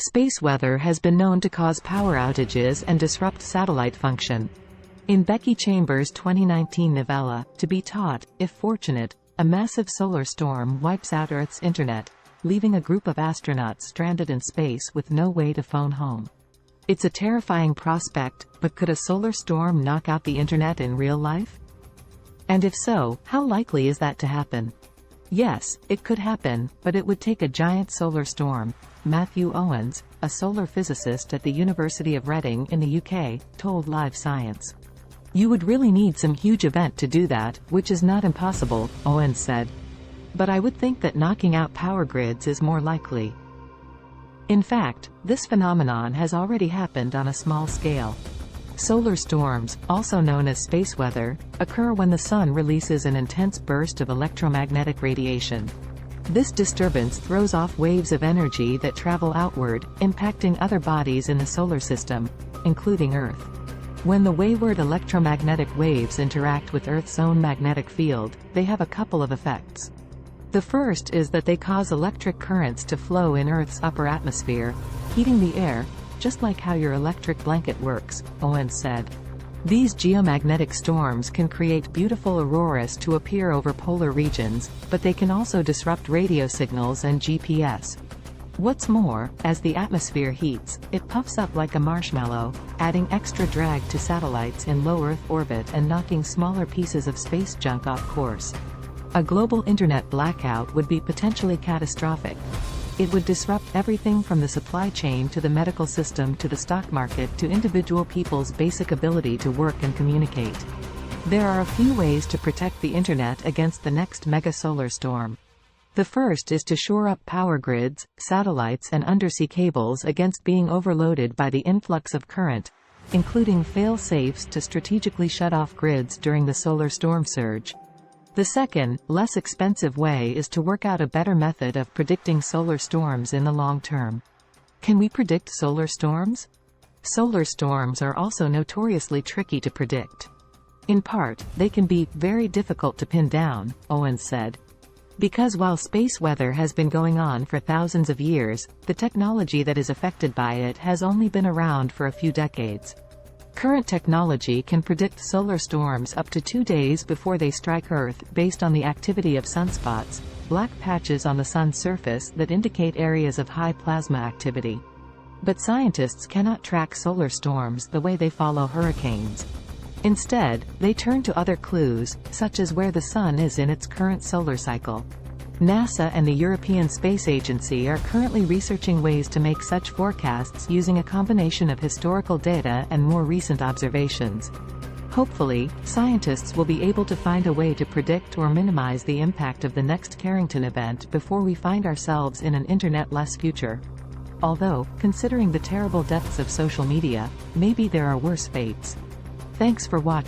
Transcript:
Space weather has been known to cause power outages and disrupt satellite function. In Becky Chambers' 2019 novella, To Be Taught, If Fortunate, a massive solar storm wipes out Earth's internet, leaving a group of astronauts stranded in space with no way to phone home. It's a terrifying prospect, but could a solar storm knock out the internet in real life? And if so, how likely is that to happen? Yes, it could happen, but it would take a giant solar storm. Matthew Owens, a solar physicist at the University of Reading in the UK, told Live Science. You would really need some huge event to do that, which is not impossible, Owens said. But I would think that knocking out power grids is more likely. In fact, this phenomenon has already happened on a small scale. Solar storms, also known as space weather, occur when the sun releases an intense burst of electromagnetic radiation. This disturbance throws off waves of energy that travel outward, impacting other bodies in the solar system, including Earth. When the wayward electromagnetic waves interact with Earth's own magnetic field, they have a couple of effects. The first is that they cause electric currents to flow in Earth's upper atmosphere, heating the air, just like how your electric blanket works, Owens said. These geomagnetic storms can create beautiful auroras to appear over polar regions, but they can also disrupt radio signals and GPS. What's more, as the atmosphere heats, it puffs up like a marshmallow, adding extra drag to satellites in low Earth orbit and knocking smaller pieces of space junk off course. A global internet blackout would be potentially catastrophic. It would disrupt everything from the supply chain to the medical system to the stock market to individual people's basic ability to work and communicate. There are a few ways to protect the internet against the next mega solar storm. The first is to shore up power grids, satellites and undersea cables against being overloaded by the influx of current, including fail-safes to strategically shut off grids during the solar storm surge. The second, less expensive way is to work out a better method of predicting solar storms in the long term. Can we predict solar storms? Solar storms are also notoriously tricky to predict. In part, they can be very difficult to pin down, Owens said. Because while space weather has been going on for thousands of years, the technology that is affected by it has only been around for a few decades. Current technology can predict solar storms up to 2 days before they strike Earth based on the activity of sunspots, black patches on the sun's surface that indicate areas of high plasma activity. But scientists cannot track solar storms the way they follow hurricanes. Instead, they turn to other clues, such as where the sun is in its current solar cycle. NASA and the European Space Agency are currently researching ways to make such forecasts using a combination of historical data and more recent observations. Hopefully, scientists will be able to find a way to predict or minimize the impact of the next Carrington event before we find ourselves in an internet-less future. Although, considering the terrible depths of social media, maybe there are worse fates. Thanks for watching.